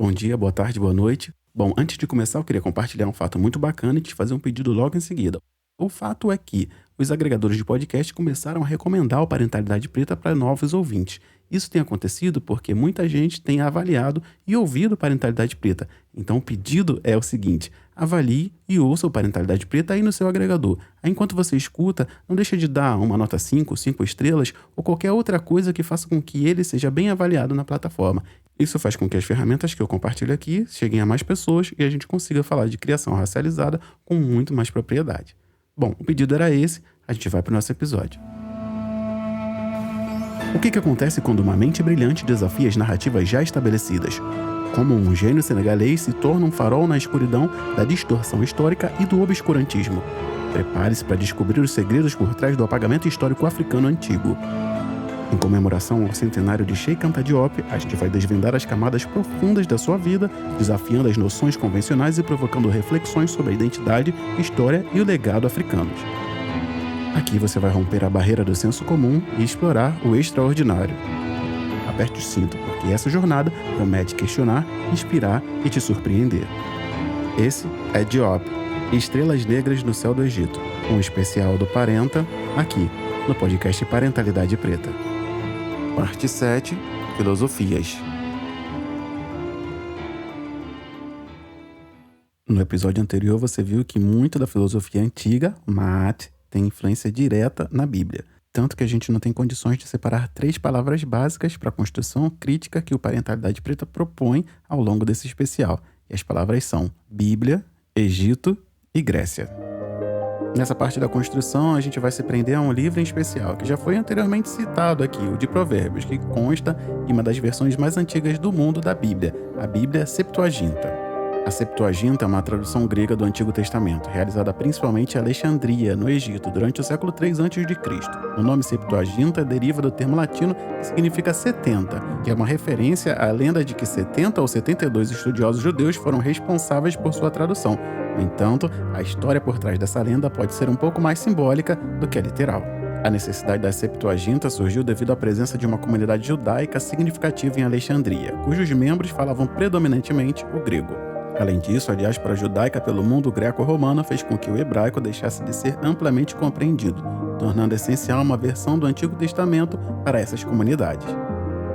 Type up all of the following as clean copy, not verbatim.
Bom dia, boa tarde, boa noite. Bom, antes de começar, eu queria compartilhar um fato muito bacana e te fazer um pedido logo em seguida. O fato é que os agregadores de podcast começaram a recomendar o Parentalidade Preta para novos ouvintes. Isso tem acontecido porque muita gente tem avaliado e ouvido Parentalidade Preta. Então o pedido é o seguinte: avalie e ouça o Parentalidade Preta aí no seu agregador. Aí, enquanto você escuta, não deixa de dar uma nota 5 estrelas ou qualquer outra coisa que faça com que ele seja bem avaliado na plataforma. Isso faz com que as ferramentas que eu compartilho aqui cheguem a mais pessoas e a gente consiga falar de criação racializada com muito mais propriedade. Bom, o pedido era esse, a gente vai para o nosso episódio. O que acontece quando uma mente brilhante desafia as narrativas já estabelecidas? Como um gênio senegalês se torna um farol na escuridão da distorção histórica e do obscurantismo? Prepare-se para descobrir os segredos por trás do apagamento histórico africano antigo. Em comemoração ao centenário de Cheikh Anta Diop, a gente vai desvendar as camadas profundas da sua vida, desafiando as noções convencionais e provocando reflexões sobre a identidade, história e o legado africanos. Aqui você vai romper a barreira do senso comum e explorar o extraordinário. Aperte o cinto, porque essa jornada promete questionar, inspirar e te surpreender. Esse é Diop, Estrelas Negras no Céu do Egito, um especial do Parenta, aqui no podcast Parentalidade Preta. Parte 7, Filosofias. No episódio anterior você viu que muito da filosofia antiga, Maat, tem influência direta na Bíblia. Tanto que a gente não tem condições de separar 3 palavras básicas para a construção crítica que o Parentalidade Preta propõe ao longo desse especial. E as palavras são Bíblia, Egito e Grécia. Nessa parte da construção, a gente vai se prender a um livro em especial, que já foi anteriormente citado aqui, o de Provérbios, que consta em uma das versões mais antigas do mundo da Bíblia, a Bíblia Septuaginta. A Septuaginta é uma tradução grega do Antigo Testamento, realizada principalmente em Alexandria, no Egito, durante o século III a.C. O nome Septuaginta deriva do termo latino que significa 70, que é uma referência à lenda de que 70 ou 72 estudiosos judeus foram responsáveis por sua tradução. No entanto, a história por trás dessa lenda pode ser um pouco mais simbólica do que a literal. A necessidade da Septuaginta surgiu devido à presença de uma comunidade judaica significativa em Alexandria, cujos membros falavam predominantemente o grego. Além disso, a diáspora judaica pelo mundo greco-romano fez com que o hebraico deixasse de ser amplamente compreendido, tornando essencial uma versão do Antigo Testamento para essas comunidades.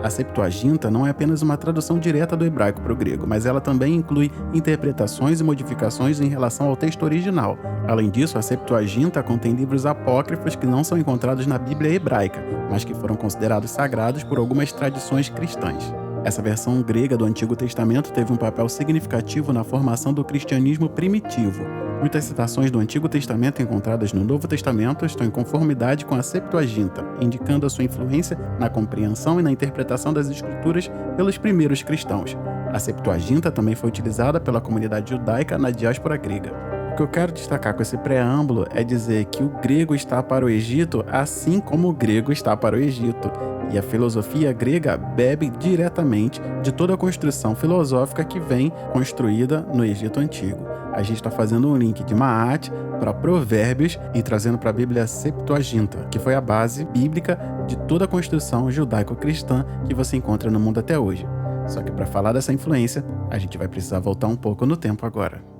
A Septuaginta não é apenas uma tradução direta do hebraico para o grego, mas ela também inclui interpretações e modificações em relação ao texto original. Além disso, a Septuaginta contém livros apócrifos que não são encontrados na Bíblia hebraica, mas que foram considerados sagrados por algumas tradições cristãs. Essa versão grega do Antigo Testamento teve um papel significativo na formação do cristianismo primitivo. Muitas citações do Antigo Testamento encontradas no Novo Testamento estão em conformidade com a Septuaginta, indicando a sua influência na compreensão e na interpretação das Escrituras pelos primeiros cristãos. A Septuaginta também foi utilizada pela comunidade judaica na diáspora grega. O que eu quero destacar com esse preâmbulo é dizer que o grego está para o Egito assim como o grego está para o Egito. E a filosofia grega bebe diretamente de toda a construção filosófica que vem construída no Egito Antigo. A gente está fazendo um link de Maat para Provérbios e trazendo para a Bíblia Septuaginta, que foi a base bíblica de toda a construção judaico-cristã que você encontra no mundo até hoje. Só que para falar dessa influência, a gente vai precisar voltar um pouco no tempo agora.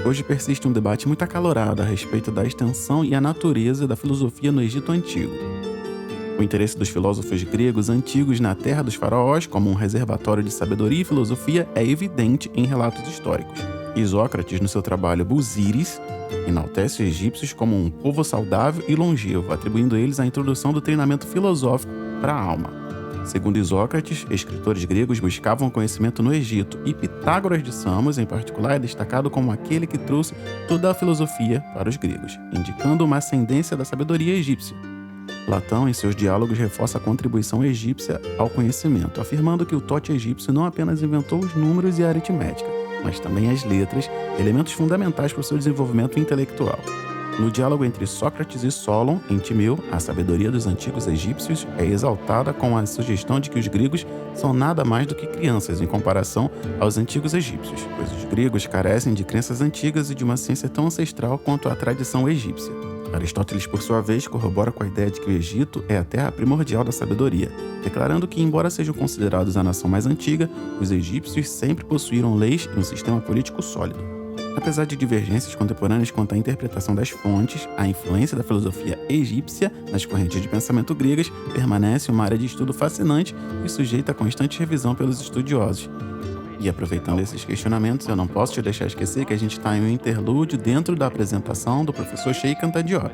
Hoje persiste um debate muito acalorado a respeito da extensão e a natureza da filosofia no Egito Antigo. O interesse dos filósofos gregos antigos na terra dos faraós como um reservatório de sabedoria e filosofia é evidente em relatos históricos. Isócrates, no seu trabalho Busíris, enaltece os egípcios como um povo saudável e longevo, atribuindo a eles a introdução do treinamento filosófico para a alma. Segundo Isócrates, escritores gregos buscavam conhecimento no Egito e Pitágoras de Samos, em particular, é destacado como aquele que trouxe toda a filosofia para os gregos, indicando uma ascendência da sabedoria egípcia. Platão, em seus diálogos, reforça a contribuição egípcia ao conhecimento, afirmando que o Tote egípcio não apenas inventou os números e a aritmética, mas também as letras, elementos fundamentais para o seu desenvolvimento intelectual. No diálogo entre Sócrates e Solon, em Timeu, a sabedoria dos antigos egípcios é exaltada com a sugestão de que os gregos são nada mais do que crianças em comparação aos antigos egípcios, pois os gregos carecem de crenças antigas e de uma ciência tão ancestral quanto a tradição egípcia. Aristóteles, por sua vez, corrobora com a ideia de que o Egito é a terra primordial da sabedoria, declarando que, embora sejam considerados a nação mais antiga, os egípcios sempre possuíram leis e um sistema político sólido. Apesar de divergências contemporâneas quanto à interpretação das fontes, a influência da filosofia egípcia nas correntes de pensamento gregas permanece uma área de estudo fascinante e sujeita a constante revisão pelos estudiosos. E aproveitando esses questionamentos, eu não posso te deixar esquecer que a gente está em um interlúdio dentro da apresentação do professor Sheikh Anta Diop.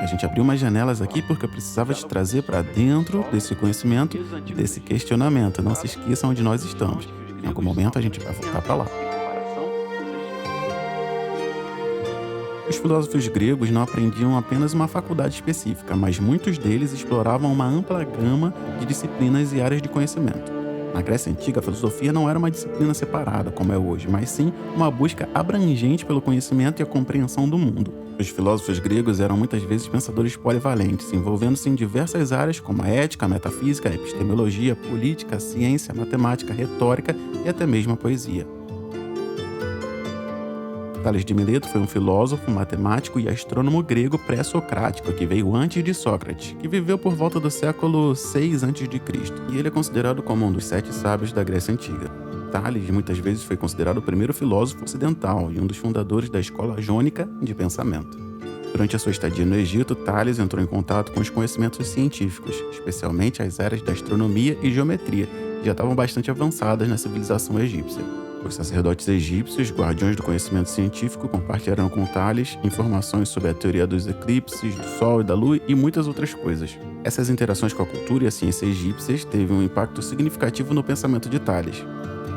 A gente abriu umas janelas aqui porque eu precisava te trazer para dentro desse conhecimento, desse questionamento. Não se esqueçam onde nós estamos. Em algum momento a gente vai voltar para lá. Os filósofos gregos não aprendiam apenas uma faculdade específica, mas muitos deles exploravam uma ampla gama de disciplinas e áreas de conhecimento. Na Grécia Antiga, a filosofia não era uma disciplina separada, como é hoje, mas sim uma busca abrangente pelo conhecimento e a compreensão do mundo. Os filósofos gregos eram muitas vezes pensadores polivalentes, envolvendo-se em diversas áreas como a ética, a metafísica, a epistemologia, a política, a ciência, a matemática, a retórica e até mesmo a poesia. Tales de Mileto foi um filósofo, matemático e astrônomo grego pré-socrático que veio antes de Sócrates, que viveu por volta do século 6 a.C., e ele é considerado como um dos 7 sábios da Grécia Antiga. Tales muitas vezes foi considerado o primeiro filósofo ocidental e um dos fundadores da escola jônica de pensamento. Durante a sua estadia no Egito, Tales entrou em contato com os conhecimentos científicos, especialmente as áreas da astronomia e geometria, que já estavam bastante avançadas na civilização egípcia. Os sacerdotes egípcios, guardiões do conhecimento científico, compartilharam com Tales informações sobre a teoria dos eclipses, do Sol e da Lua e muitas outras coisas. Essas interações com a cultura e a ciência egípcias teve um impacto significativo no pensamento de Tales.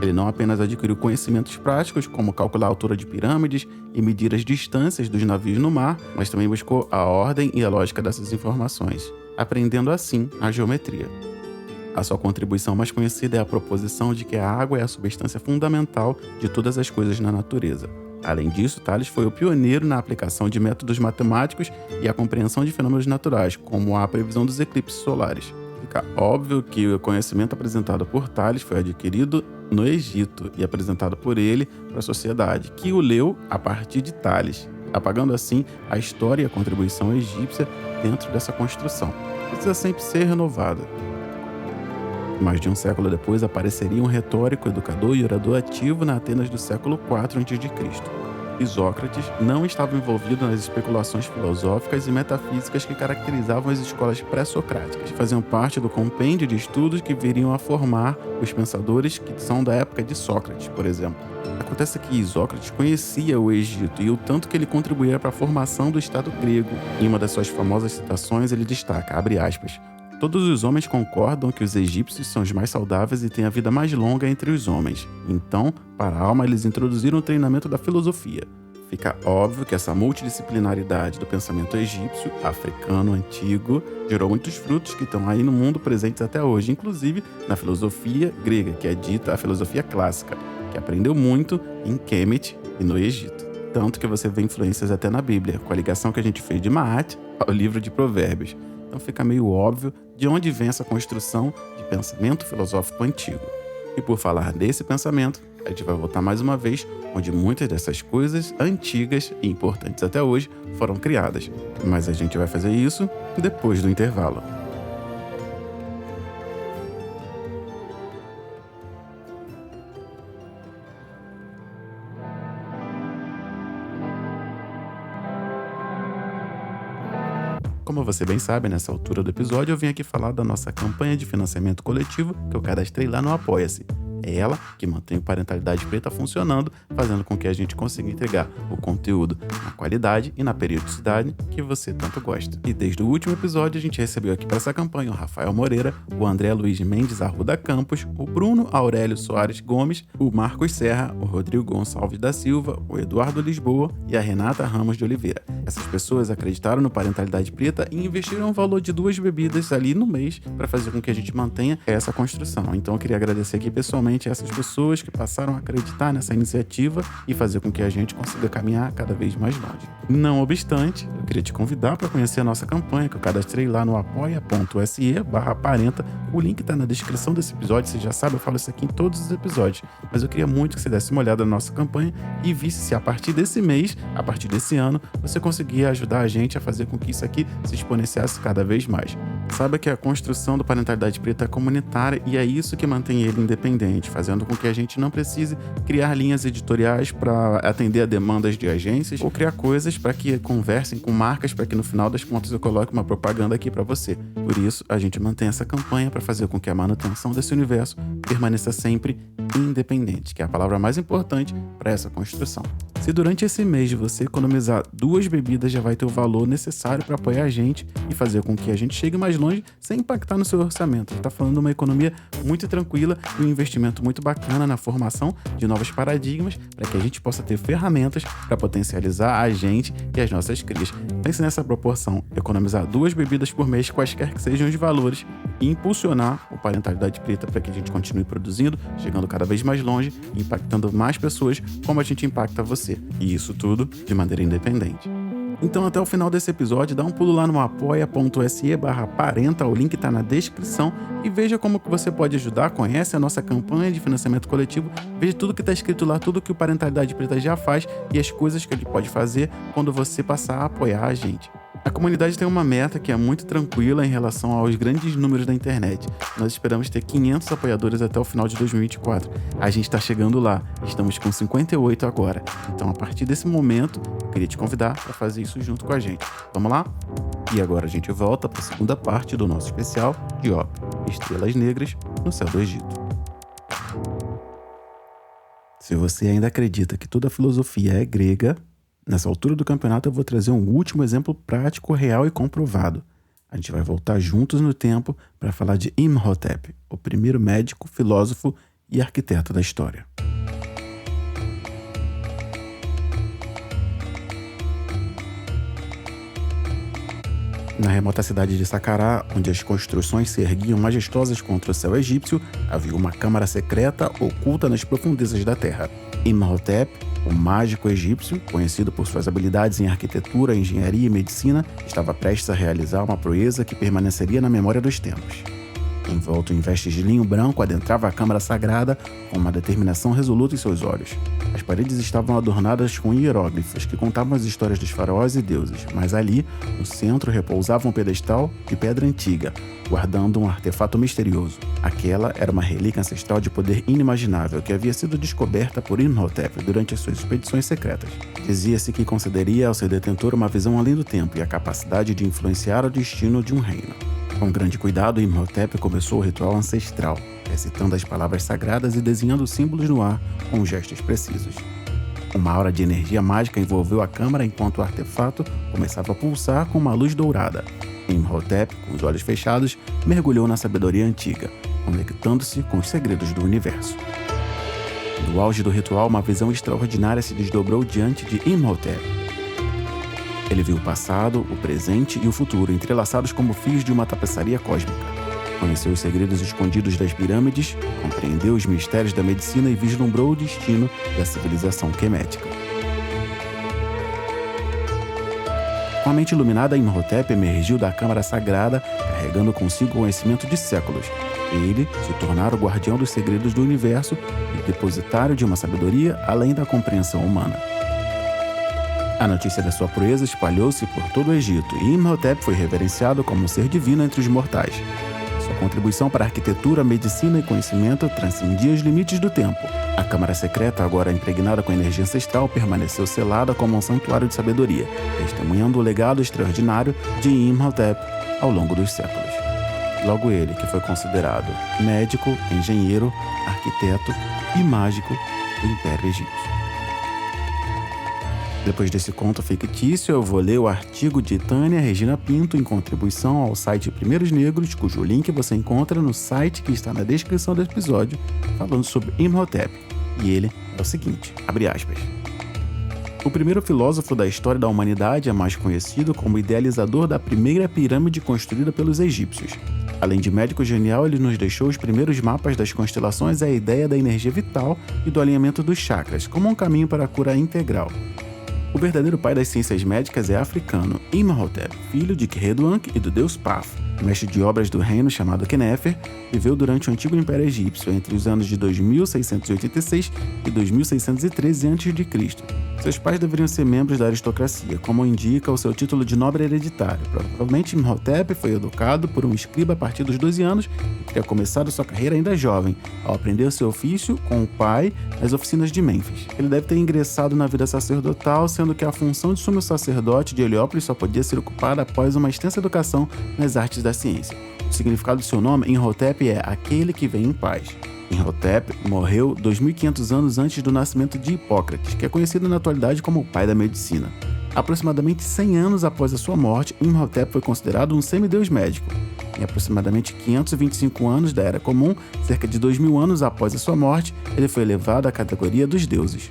Ele não apenas adquiriu conhecimentos práticos, como calcular a altura de pirâmides e medir as distâncias dos navios no mar, mas também buscou a ordem e a lógica dessas informações, aprendendo assim a geometria. A sua contribuição mais conhecida é a proposição de que a água é a substância fundamental de todas as coisas na natureza. Além disso, Tales foi o pioneiro na aplicação de métodos matemáticos e a compreensão de fenômenos naturais, como a previsão dos eclipses solares. Fica óbvio que o conhecimento apresentado por Tales foi adquirido no Egito e apresentado por ele para a sociedade, que o leu a partir de Tales, apagando assim a história e a contribuição egípcia dentro dessa construção. Precisa sempre ser renovada. Mais de um século depois, apareceria um retórico, educador e orador ativo na Atenas do século IV a.C. Isócrates não estava envolvido nas especulações filosóficas e metafísicas que caracterizavam as escolas pré-socráticas. Faziam parte do compêndio de estudos que viriam a formar os pensadores que são da época de Sócrates, por exemplo. Acontece que Isócrates conhecia o Egito e o tanto que ele contribuía para a formação do Estado grego. Em uma das suas famosas citações, ele destaca, abre aspas, todos os homens concordam que os egípcios são os mais saudáveis e têm a vida mais longa entre os homens. Então, para a alma, eles introduziram o treinamento da filosofia. Fica óbvio que essa multidisciplinaridade do pensamento egípcio, africano, antigo, gerou muitos frutos que estão aí no mundo presentes até hoje, inclusive na filosofia grega, que é dita a filosofia clássica, que aprendeu muito em Kemet e no Egito. Tanto que você vê influências até na Bíblia, com a ligação que a gente fez de Maat ao livro de Provérbios. Então fica meio óbvio de onde vem essa construção de pensamento filosófico antigo. E por falar desse pensamento, a gente vai voltar mais uma vez onde muitas dessas coisas antigas e importantes até hoje foram criadas. Mas a gente vai fazer isso depois do intervalo. Como você bem sabe, nessa altura do episódio eu vim aqui falar da nossa campanha de financiamento coletivo que eu cadastrei lá no Apoia-se. É ela que mantém o Parentalidade Preta funcionando, fazendo com que a gente consiga entregar o conteúdo na qualidade e na periodicidade que você tanto gosta. E desde o último episódio a gente recebeu aqui para essa campanha o Rafael Moreira, o André Luiz Mendes Arruda Campos, o Bruno Aurélio Soares Gomes, o Marcos Serra, o Rodrigo Gonçalves da Silva, o Eduardo Lisboa e a Renata Ramos de Oliveira. Essas pessoas acreditaram no Parentalidade Preta e investiram um valor de 2 bebidas ali no mês para fazer com que a gente mantenha essa construção. Então eu queria agradecer aqui pessoalmente a essas pessoas que passaram a acreditar nessa iniciativa e fazer com que a gente consiga caminhar cada vez mais longe. Não obstante, eu queria te convidar para conhecer a nossa campanha que eu cadastrei lá no apoia.se/parenta. O link está na descrição desse episódio, você já sabe, eu falo isso aqui em todos os episódios. Mas eu queria muito que você desse uma olhada na nossa campanha e visse se a partir desse mês, a partir desse ano, você conseguia ajudar a gente a fazer com que isso aqui se exponenciasse cada vez mais. Saiba que a construção do Parentalidade Preta é comunitária e é isso que mantém ele independente, fazendo com que a gente não precise criar linhas editoriais para atender a demandas de agências ou criar coisas para que conversem com marcas para que no final das contas eu coloque uma propaganda aqui para você. Por isso, a gente mantém essa campanha para fazer com que a manutenção desse universo permaneça sempre independente, que é a palavra mais importante para essa construção. Se durante esse mês você economizar 2 bebidas, já vai ter o valor necessário para apoiar a gente e fazer com que a gente chegue mais longe sem impactar no seu orçamento. Está falando de uma economia muito tranquila e um investimento muito bacana na formação de novos paradigmas para que a gente possa ter ferramentas para potencializar a gente e as nossas crias. Pense nessa proporção, economizar 2 bebidas por mês, quaisquer que sejam os valores, e impulsionar o Parentalidade Preta para que a gente continue produzindo, chegando cada vez mais longe e impactando mais pessoas como a gente impacta você. E isso tudo de maneira independente. Então até o final desse episódio, dá um pulo lá no apoia.se/parenta, o link está na descrição, e veja como que você pode ajudar, conhece a nossa campanha de financiamento coletivo, veja tudo que está escrito lá, tudo que o Parentalidade Preta já faz e as coisas que ele pode fazer quando você passar a apoiar a gente. A comunidade tem uma meta que é muito tranquila em relação aos grandes números da internet. Nós esperamos ter 500 apoiadores até o final de 2024. A gente está chegando lá, estamos com 58 agora. Então, a partir desse momento, eu queria te convidar para fazer isso junto com a gente. Vamos lá? E agora a gente volta para a segunda parte do nosso especial de Diop, Estrelas Negras no Céu do Egito. Se você ainda acredita que toda a filosofia é grega, nessa altura do campeonato eu vou trazer um último exemplo prático, real e comprovado. A gente vai voltar juntos no tempo para falar de Imhotep, o primeiro médico, filósofo e arquiteto da história. Na remota cidade de Saqqara, onde as construções se erguiam majestosas contra o céu egípcio, havia uma câmara secreta oculta nas profundezas da terra. Imhotep, o mágico egípcio, conhecido por suas habilidades em arquitetura, engenharia e medicina, estava prestes a realizar uma proeza que permaneceria na memória dos tempos. Envolto em vestes de linho branco, adentrava a câmara sagrada com uma determinação resoluta em seus olhos. As paredes estavam adornadas com hieróglifos que contavam as histórias dos faraós e deuses, mas ali, no centro, repousava um pedestal de pedra antiga, guardando um artefato misterioso. Aquela era uma relíquia ancestral de poder inimaginável que havia sido descoberta por Imhotep durante as suas expedições secretas. Dizia-se que concederia ao seu detentor uma visão além do tempo e a capacidade de influenciar o destino de um reino. Com grande cuidado, Imhotep começou o ritual ancestral, recitando as palavras sagradas e desenhando símbolos no ar com gestos precisos. Uma aura de energia mágica envolveu a câmara enquanto o artefato começava a pulsar com uma luz dourada. Imhotep, com os olhos fechados, mergulhou na sabedoria antiga, conectando-se com os segredos do universo. No auge do ritual, uma visão extraordinária se desdobrou diante de Imhotep. Ele viu o passado, o presente e o futuro entrelaçados como fios de uma tapeçaria cósmica. Conheceu os segredos escondidos das pirâmides, compreendeu os mistérios da medicina e vislumbrou o destino da civilização quemética. Com a mente iluminada, Imhotep emergiu da câmara sagrada, carregando consigo o conhecimento de séculos. Ele se tornara o guardião dos segredos do universo e depositário de uma sabedoria além da compreensão humana. A notícia da sua proeza espalhou-se por todo o Egito e Imhotep foi reverenciado como um ser divino entre os mortais. Sua contribuição para a arquitetura, medicina e conhecimento transcendia os limites do tempo. A câmara secreta, agora impregnada com energia ancestral, permaneceu selada como um santuário de sabedoria, testemunhando o legado extraordinário de Imhotep ao longo dos séculos. Logo ele, que foi considerado médico, engenheiro, arquiteto e mágico do Império Egípcio. Depois desse conto fictício, eu vou ler o artigo de Tânia Regina Pinto em contribuição ao site Primeiros Negros, cujo link você encontra no site que está na descrição do episódio, falando sobre Imhotep. E ele é o seguinte, abre aspas. O primeiro filósofo da história da humanidade é mais conhecido como idealizador da primeira pirâmide construída pelos egípcios. Além de médico genial, ele nos deixou os primeiros mapas das constelações e a ideia da energia vital e do alinhamento dos chakras, como um caminho para a cura integral. O verdadeiro pai das ciências médicas é africano, Imhotep, filho de Khedouan e do deus Paf. Mestre de obras do reino chamado Khenefer, viveu durante o antigo Império Egípcio entre os anos de 2686 e 2613 a.C. Seus pais deveriam ser membros da aristocracia, como indica o seu título de nobre hereditário. Provavelmente Imhotep foi educado por um escriba a partir dos 12 anos e teria começado sua carreira ainda jovem, ao aprender seu ofício com o pai nas oficinas de Mênfis. Ele deve ter ingressado na vida sacerdotal, sendo que a função de sumo sacerdote de Heliópolis só podia ser ocupada após uma extensa educação nas artes da ciência. O significado do seu nome, Imhotep, é aquele que vem em paz. Imhotep morreu 2.500 anos antes do nascimento de Hipócrates, que é conhecido na atualidade como o pai da medicina. Aproximadamente 100 anos após a sua morte, Imhotep foi considerado um semideus médico. Em aproximadamente 525 anos da Era Comum, cerca de 2.000 anos após a sua morte, ele foi elevado à categoria dos deuses.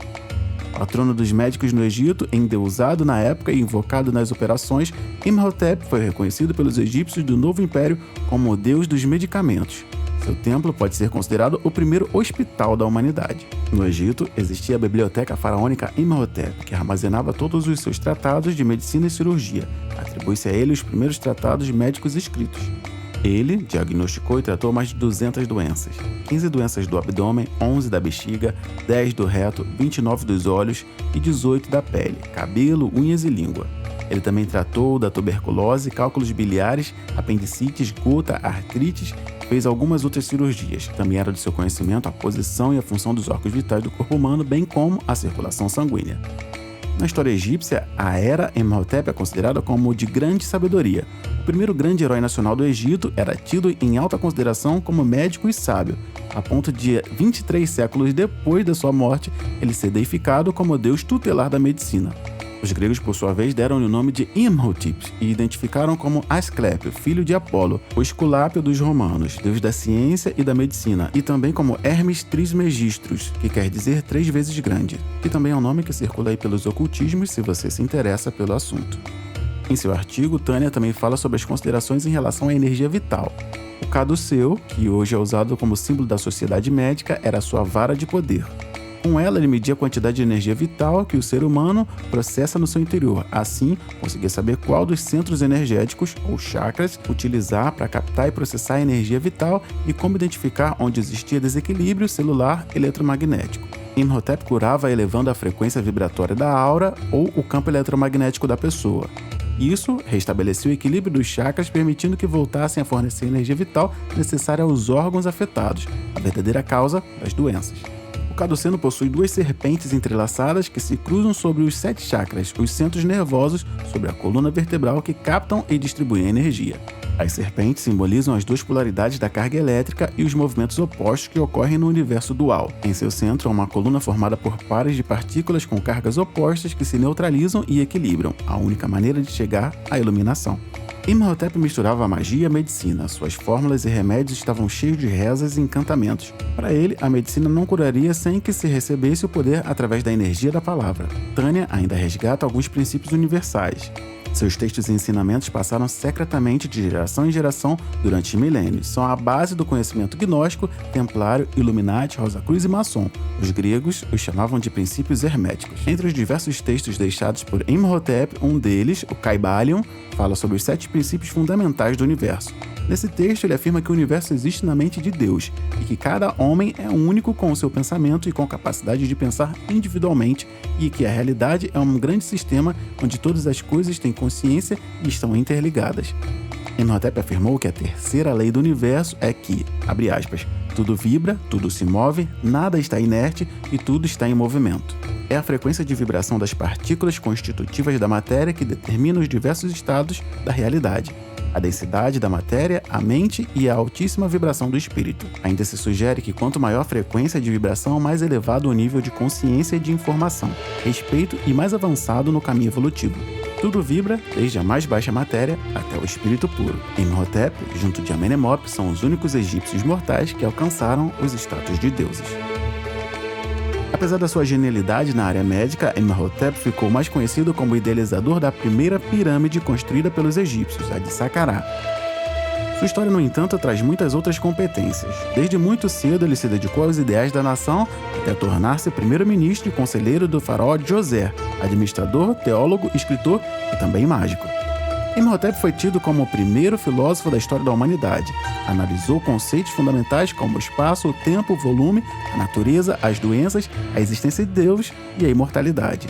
Patrono dos médicos no Egito, endeusado na época e invocado nas operações, Imhotep foi reconhecido pelos egípcios do Novo Império como o deus dos medicamentos. Seu templo pode ser considerado o primeiro hospital da humanidade. No Egito, existia a biblioteca faraônica Imhotep, que armazenava todos os seus tratados de medicina e cirurgia. Atribui-se a ele os primeiros tratados médicos escritos. Ele diagnosticou e tratou mais de 200 doenças. 15 doenças do abdômen, 11 da bexiga, 10 do reto, 29 dos olhos e 18 da pele, cabelo, unhas e língua. Ele também tratou da tuberculose, cálculos biliares, apendicites, gota, artrites, fez algumas outras cirurgias. Também era de seu conhecimento a posição e a função dos órgãos vitais do corpo humano, bem como a circulação sanguínea. Na história egípcia, a era Imhotep é considerada como de grande sabedoria. O primeiro grande herói nacional do Egito era tido em alta consideração como médico e sábio, a ponto de 23 séculos depois da sua morte, ele ser deificado como deus tutelar da medicina. Os gregos, por sua vez, deram-lhe o nome de Imhotep e identificaram como Asclépio, filho de Apolo, o Esculápio dos romanos, deus da ciência e da medicina, e também como Hermes Trismegistros, que quer dizer 3 vezes grande, que também é um nome que circula aí pelos ocultismos se você se interessa pelo assunto. Em seu artigo, Tânia também fala sobre as considerações em relação à energia vital. O caduceu, que hoje é usado como símbolo da sociedade médica, era sua vara de poder. Com ela, ele media a quantidade de energia vital que o ser humano processa no seu interior. Assim, conseguia saber qual dos centros energéticos, ou chakras, utilizar para captar e processar a energia vital e como identificar onde existia desequilíbrio celular eletromagnético. Imhotep curava elevando a frequência vibratória da aura ou o campo eletromagnético da pessoa. Isso restabeleceu o equilíbrio dos chakras, permitindo que voltassem a fornecer a energia vital necessária aos órgãos afetados, a verdadeira causa das doenças. O caduceno possui 2 serpentes entrelaçadas que se cruzam sobre os 7 chakras, os centros nervosos sobre a coluna vertebral que captam e distribuem a energia. As serpentes simbolizam as 2 polaridades da carga elétrica e os movimentos opostos que ocorrem no universo dual. Em seu centro há uma coluna formada por pares de partículas com cargas opostas que se neutralizam e equilibram, a única maneira de chegar à iluminação. Imhotep misturava a magia e a medicina. Suas fórmulas e remédios estavam cheios de rezas e encantamentos. Para ele, a medicina não curaria sem que se recebesse o poder através da energia da palavra. Tânia ainda resgata alguns princípios universais. Seus textos e ensinamentos passaram secretamente de geração em geração durante milênios. São a base do conhecimento gnóstico, templário, Illuminati, Rosa Cruz e maçom. Os gregos os chamavam de princípios herméticos. Entre os diversos textos deixados por Imhotep, um deles, o Kybalion, fala sobre os 7 princípios fundamentais do universo. Nesse texto, ele afirma que o universo existe na mente de Deus e que cada homem é único com o seu pensamento e com a capacidade de pensar individualmente e que a realidade é um grande sistema onde todas as coisas têm consciência e estão interligadas. Imhotep afirmou que a terceira lei do universo é que, abre aspas, tudo vibra, tudo se move, nada está inerte e tudo está em movimento. É a frequência de vibração das partículas constitutivas da matéria que determina os diversos estados da realidade. A densidade da matéria, a mente e a altíssima vibração do espírito. Ainda se sugere que quanto maior a frequência de vibração, mais elevado o nível de consciência e de informação, respeito e mais avançado no caminho evolutivo. Tudo vibra, desde a mais baixa matéria até o espírito puro. Imhotep, junto de Amenemop, são os únicos egípcios mortais que alcançaram os status de deuses. Apesar da sua genialidade na área médica, Imhotep ficou mais conhecido como o idealizador da primeira pirâmide construída pelos egípcios, a de Saqqara. Sua história, no entanto, traz muitas outras competências. Desde muito cedo, ele se dedicou aos ideais da nação até tornar-se primeiro-ministro e conselheiro do faraó Djoser, administrador, teólogo, escritor e também mágico. Imhotep foi tido como o primeiro filósofo da história da humanidade. Analisou conceitos fundamentais como o espaço, o tempo, o volume, a natureza, as doenças, a existência de Deus e a imortalidade.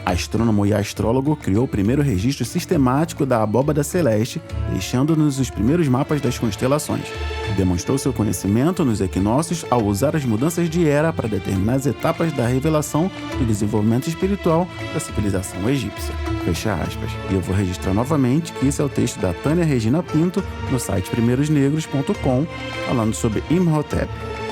Astrônomo e astrólogo, criou o primeiro registro sistemático da abóbada celeste, deixando-nos os primeiros mapas das constelações. Demonstrou seu conhecimento nos equinócios ao usar as mudanças de era para determinar as etapas da revelação do desenvolvimento espiritual da civilização egípcia. Fecha aspas. E eu vou registrar novamente que esse é o texto da Tânia Regina Pinto no site primeirosnegros.com, falando sobre Imhotep.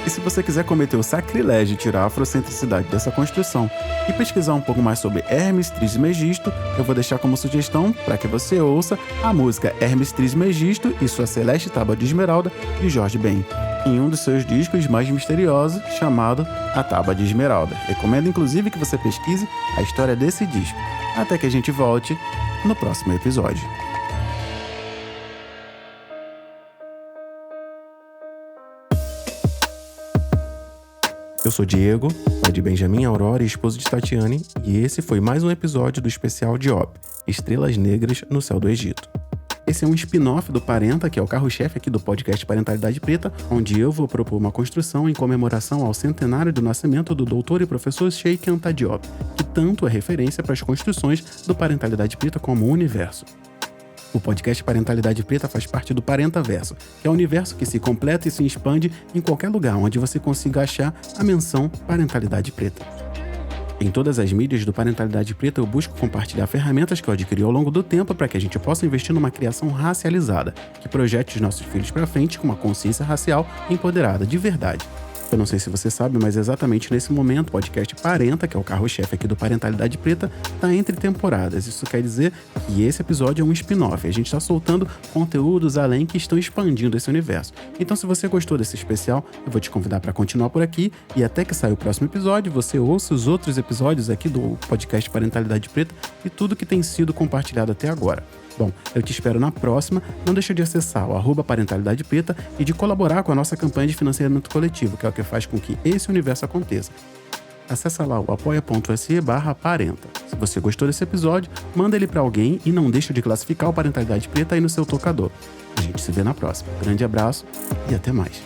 E se você quiser cometer o sacrilégio de tirar a afrocentricidade dessa construção e pesquisar um pouco mais sobre Hermes Trismegisto, eu vou deixar como sugestão para que você ouça a música Hermes Trismegisto e sua Celeste Tábua de Esmeralda, de Jorge Ben, em um dos seus discos mais misteriosos, chamado A Tábua de Esmeralda. Recomendo inclusive que você pesquise a história desse disco. Até que a gente volte no próximo episódio. Eu sou Diego, pai de Benjamin, Aurora e esposo de Tatiane, e esse foi mais um episódio do especial Diop, Estrelas Negras no Céu do Egito. Esse é um spin-off do Parenta, que é o carro-chefe aqui do podcast Parentalidade Preta, onde eu vou propor uma construção em comemoração ao centenário do nascimento do doutor e professor Sheikh Anta Diop, que tanto é referência para as construções do Parentalidade Preta como o universo. O podcast Parentalidade Preta faz parte do Parentaverso, que é o universo que se completa e se expande em qualquer lugar onde você consiga achar a menção Parentalidade Preta. Em todas as mídias do Parentalidade Preta, eu busco compartilhar ferramentas que eu adquiri ao longo do tempo para que a gente possa investir numa criação racializada, que projete os nossos filhos para frente com uma consciência racial empoderada de verdade. Eu não sei se você sabe, mas exatamente nesse momento o podcast Parenta, que é o carro-chefe aqui do Parentalidade Preta, está entre temporadas. Isso quer dizer que esse episódio é um spin-off. A gente está soltando conteúdos além que estão expandindo esse universo. Então, se você gostou desse especial, eu vou te convidar para continuar por aqui e até que saia o próximo episódio, você ouça os outros episódios aqui do podcast Parentalidade Preta e tudo que tem sido compartilhado até agora. Bom, eu te espero na próxima. Não deixa de acessar o @Parentalidade Preta e de colaborar com a nossa campanha de financiamento coletivo, que é o que faz com que esse universo aconteça. Acessa lá o apoia.se/parenta. Se você gostou desse episódio, manda ele para alguém e não deixa de classificar o Parentalidade Preta aí no seu tocador. A gente se vê na próxima. Grande abraço e até mais.